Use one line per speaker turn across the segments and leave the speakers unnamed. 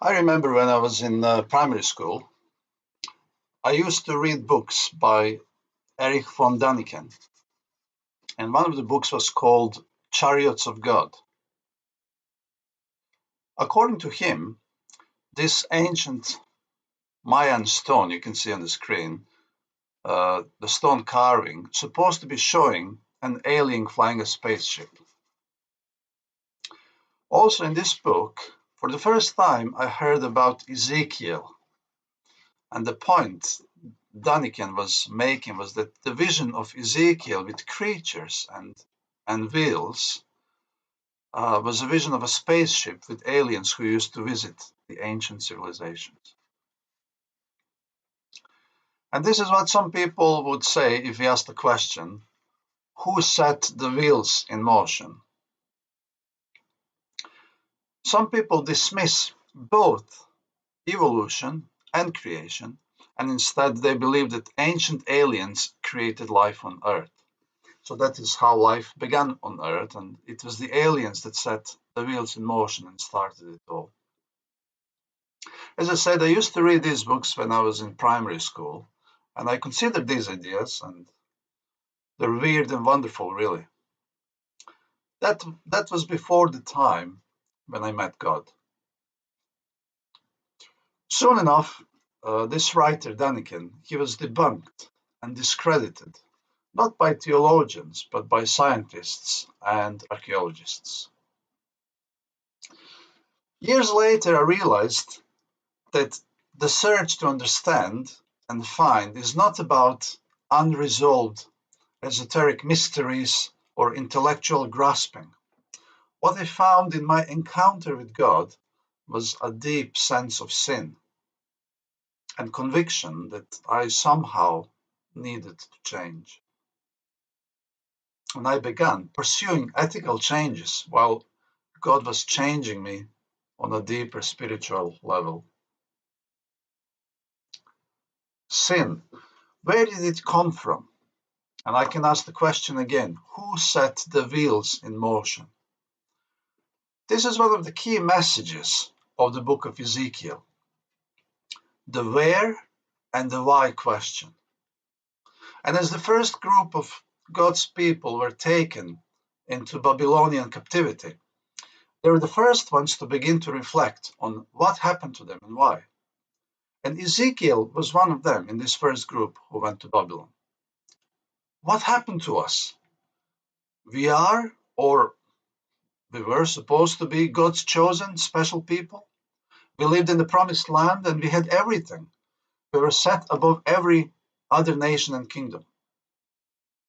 I remember when I was in primary school, I used to read books by Erich von Däniken, and one of the books was called Chariots of God. According to him, this ancient Mayan stone you can see on the screen, the stone carving, supposed to be showing an alien flying a spaceship. Also in this book, for the first time, I heard about Ezekiel, and the point Daniken was making was that the vision of Ezekiel with creatures and wheels was a vision of a spaceship with aliens who used to visit the ancient civilizations. And this is what some people would say if we asked the question, who set the wheels in motion? Some people dismiss both evolution and creation, and instead they believe that ancient aliens created life on Earth. So that is how life began on Earth, and it was the aliens that set the wheels in motion and started it all. As I said, I used to read these books when I was in primary school, and I considered these ideas, and they're weird and wonderful, really. That was before the time when I met God. Soon enough, this writer, Daniken, he was debunked and discredited, not by theologians, but by scientists and archaeologists. Years later, I realized that the search to understand and find is not about unresolved esoteric mysteries or intellectual grasping. What I found in my encounter with God was a deep sense of sin and conviction that I somehow needed to change. And I began pursuing ethical changes while God was changing me on a deeper spiritual level. Sin, where did it come from? And I can ask the question again, who set the wheels in motion? This is one of the key messages of the book of Ezekiel. The where and the why question. And as the first group of God's people were taken into Babylonian captivity, they were the first ones to begin to reflect on what happened to them and why. And Ezekiel was one of them in this first group who went to Babylon. What happened to us? We are, or we were supposed to be, God's chosen special people. We lived in the promised land and we had everything. We were set above every other nation and kingdom.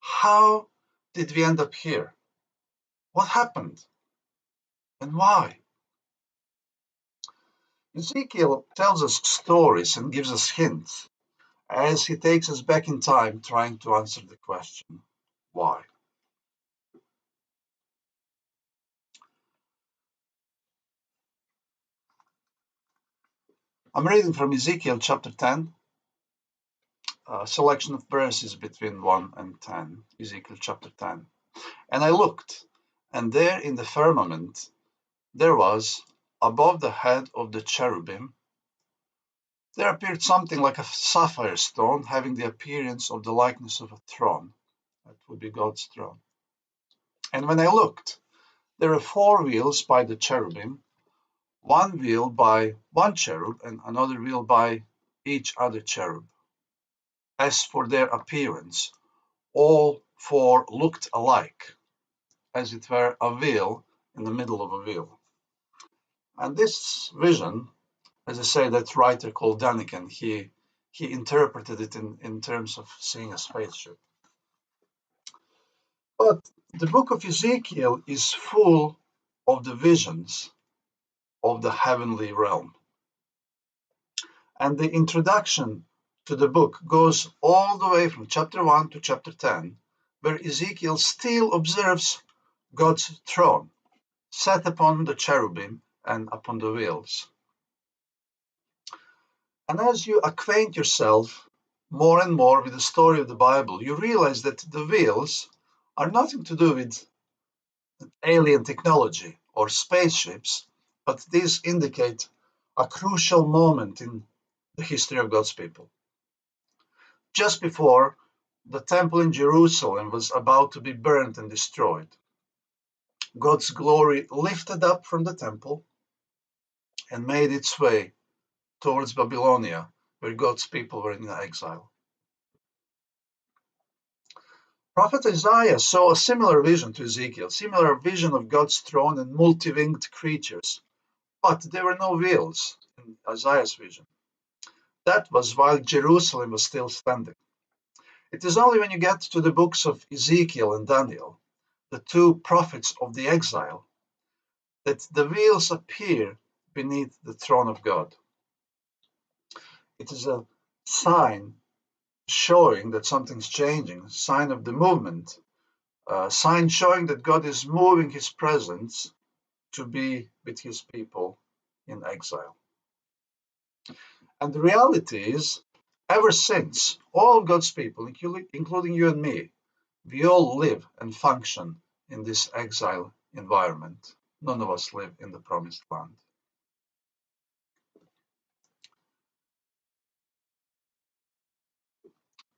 How did we end up here? What happened? And why? Ezekiel tells us stories and gives us hints as he takes us back in time trying to answer the question, why? I'm reading from Ezekiel chapter 10, a selection of verses between 1 and 10, Ezekiel chapter 10. And I looked, and there in the firmament there was, above the head of the cherubim, there appeared something like a sapphire stone, having the appearance of the likeness of a throne. That would be God's throne. And when I looked, there were 4 wheels by the cherubim, 1 wheel by one cherub, and another wheel by each other cherub. As for their appearance, all 4 looked alike, as it were a wheel in the middle of a wheel. And this vision, as I say, that writer called Daniken, he interpreted it in terms of seeing a spaceship. But the book of Ezekiel is full of the visions of the heavenly realm. And the introduction to the book goes all the way from chapter 1 to chapter 10, where Ezekiel still observes God's throne, set upon the cherubim and upon the wheels. And as you acquaint yourself more and more with the story of the Bible, you realize that the wheels are nothing to do with alien technology or spaceships, but these indicate a crucial moment in the history of God's people. Just before the temple in Jerusalem was about to be burned and destroyed, God's glory lifted up from the temple and made its way towards Babylonia, where God's people were in exile. Prophet Isaiah saw a similar vision to Ezekiel, similar vision of God's throne and multi-winged creatures, but there were no wheels in Isaiah's vision. That was while Jerusalem was still standing. It is only when you get to the books of Ezekiel and Daniel, the two prophets of the exile, that the wheels appear beneath the throne of God. It is a sign showing that something's changing, a sign of the movement, a sign showing that God is moving his presence to be with his people in exile. And the reality is, ever since, all God's people, including you and me, we all live and function in this exile environment. None of us live in the promised land.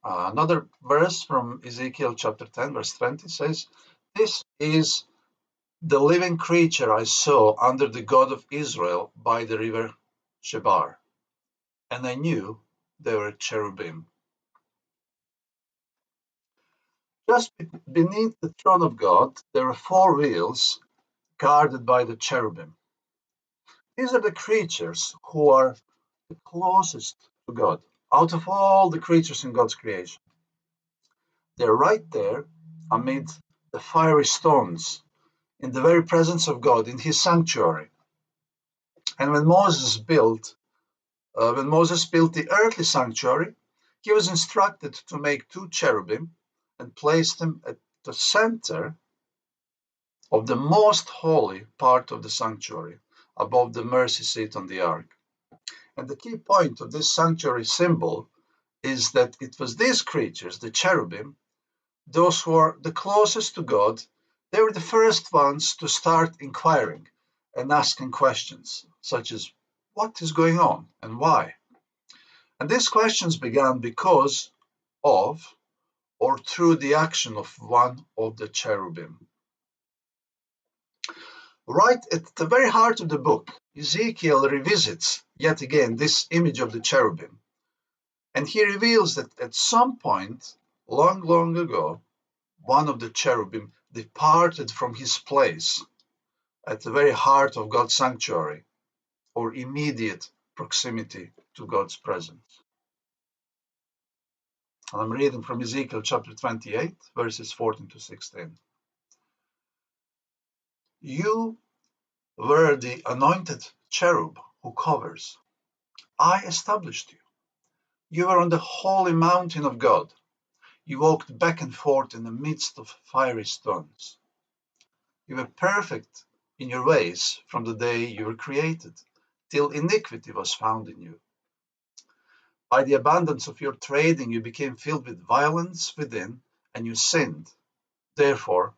Another verse from Ezekiel chapter 10, verse 20 says, "This is the living creature I saw under the God of Israel by the river Shebar, and I knew they were cherubim." Just beneath the throne of God, there are four wheels guarded by the cherubim. These are the creatures who are the closest to God out of all the creatures in God's creation. They're right there amid the fiery stones, in the very presence of God, in his sanctuary. And when Moses built the earthly sanctuary, he was instructed to make two cherubim and place them at the center of the most holy part of the sanctuary, above the mercy seat on the ark. And the key point of this sanctuary symbol is that it was these creatures, the cherubim, those who are the closest to God, they were the first ones to start inquiring and asking questions, such as, what is going on and why? And these questions began because of or through the action of one of the cherubim. Right at the very heart of the book, Ezekiel revisits yet again this image of the cherubim. And he reveals that at some point, long, long ago, one of the cherubim departed from his place at the very heart of God's sanctuary, or immediate proximity to God's presence. And I'm reading from Ezekiel chapter 28, verses 14 to 16. "You were the anointed cherub who covers. I established you. You were on the holy mountain of God. You walked back and forth in the midst of fiery stones. You were perfect in your ways from the day you were created, till iniquity was found in you. By the abundance of your trading, you became filled with violence within, and you sinned. Therefore,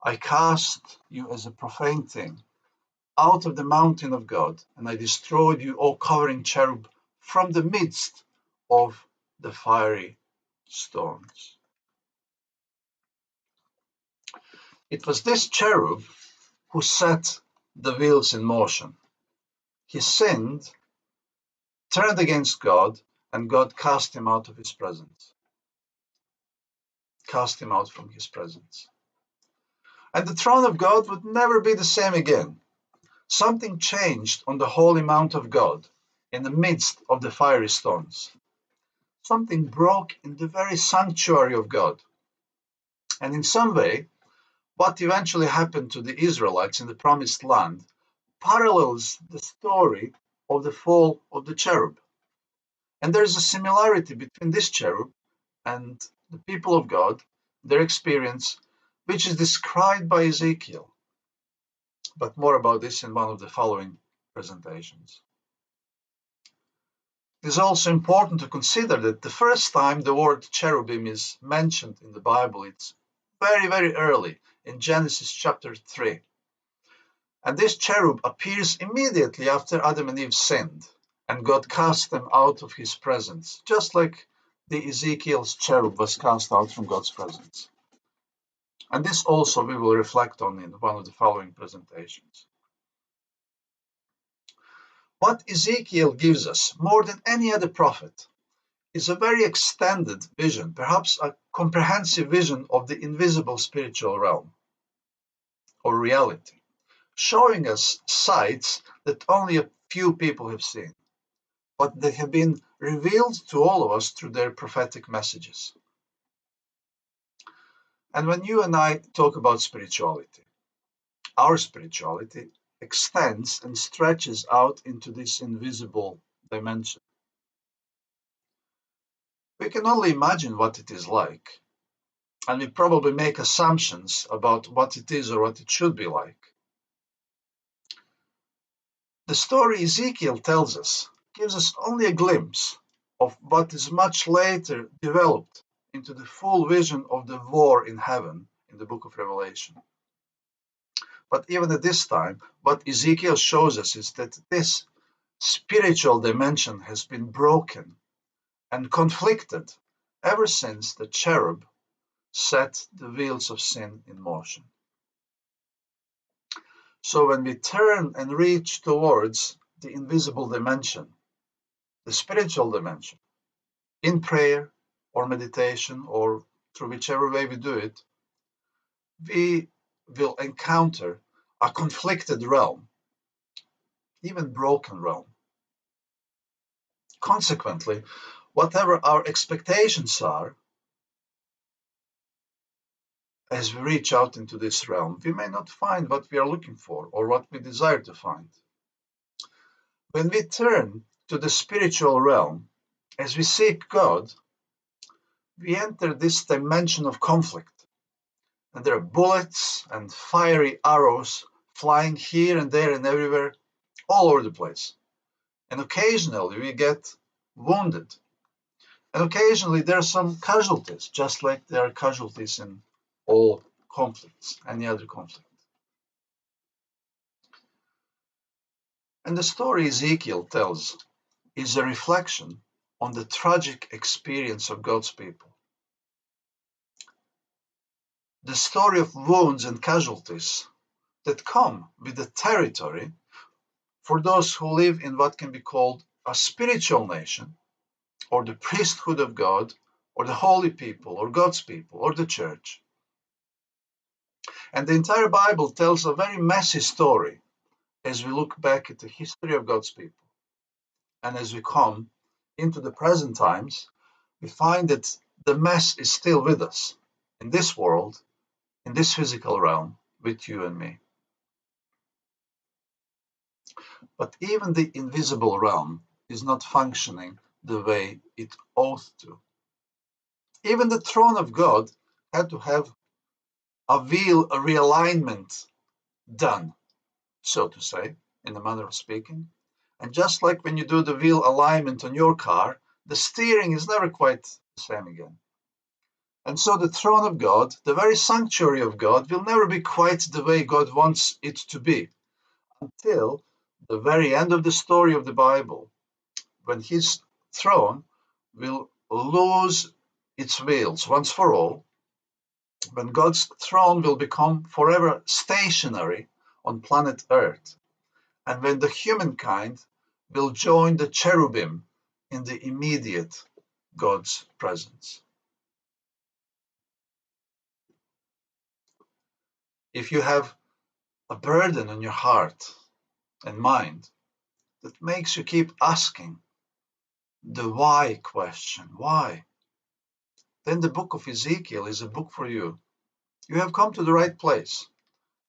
I cast you as a profane thing out of the mountain of God, and I destroyed you, O covering cherub, from the midst of the fiery stones." It was this cherub who set the wheels in motion. He sinned, turned against God, and God cast him out of his presence. Cast him out from his presence. And the throne of God would never be the same again. Something changed on the holy mount of God, in the midst of the fiery stones. Something broke in the very sanctuary of God. And in some way, what eventually happened to the Israelites in the promised land parallels the story of the fall of the cherub. And there is a similarity between this cherub and the people of God, their experience, which is described by Ezekiel. But more about this in one of the following presentations. It is also important to consider that the first time the word cherubim is mentioned in the Bible, it's very, very early in Genesis chapter 3. And this cherub appears immediately after Adam and Eve sinned, and God cast them out of his presence, just like the Ezekiel's cherub was cast out from God's presence. And this also we will reflect on in one of the following presentations. What Ezekiel gives us, more than any other prophet, is a very extended vision, perhaps a comprehensive vision of the invisible spiritual realm or reality, showing us sights that only a few people have seen, but they have been revealed to all of us through their prophetic messages. And when you and I talk about spirituality, our spirituality extends and stretches out into this invisible dimension. We can only imagine what it is like, and we probably make assumptions about what it is or what it should be like. The story Ezekiel tells us gives us only a glimpse of what is much later developed into the full vision of the war in heaven in the book of Revelation. But even at this time, what Ezekiel shows us is that this spiritual dimension has been broken and conflicted ever since the cherub set the wheels of sin in motion. So when we turn and reach towards the invisible dimension, the spiritual dimension, in prayer or meditation or through whichever way we do it, we will encounter a conflicted realm, even broken realm. Consequently, whatever our expectations are, as we reach out into this realm, we may not find what we are looking for or what we desire to find. When we turn to the spiritual realm, as we seek God, we enter this dimension of conflict. And there are bullets and fiery arrows flying here and there and everywhere, all over the place. And occasionally we get wounded. And occasionally there are some casualties, just like there are casualties in all conflicts, any other conflict. And the story Ezekiel tells is a reflection on the tragic experience of God's people. The story of wounds and casualties that come with the territory for those who live in what can be called a spiritual nation, or the priesthood of God, or the holy people, or God's people, or the church. And the entire Bible tells a very messy story as we look back at the history of God's people. And as we come into the present times, we find that the mess is still with us in this world, in this physical realm, with you and me. But even the invisible realm is not functioning the way it ought to. Even the throne of God had to have a realignment done, so to say, in a manner of speaking. And just like when you do the wheel alignment on your car, the steering is never quite the same again. And so the throne of God, the very sanctuary of God, will never be quite the way God wants it to be until the very end of the story of the Bible, when his throne will lose its wheels once for all, when God's throne will become forever stationary on planet Earth, and when the humankind will join the cherubim in the immediate God's presence. If you have a burden on your heart and mind that makes you keep asking the why question, why? Then the book of Ezekiel is a book for you. You have come to the right place,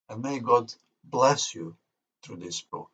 and may God bless you through this book.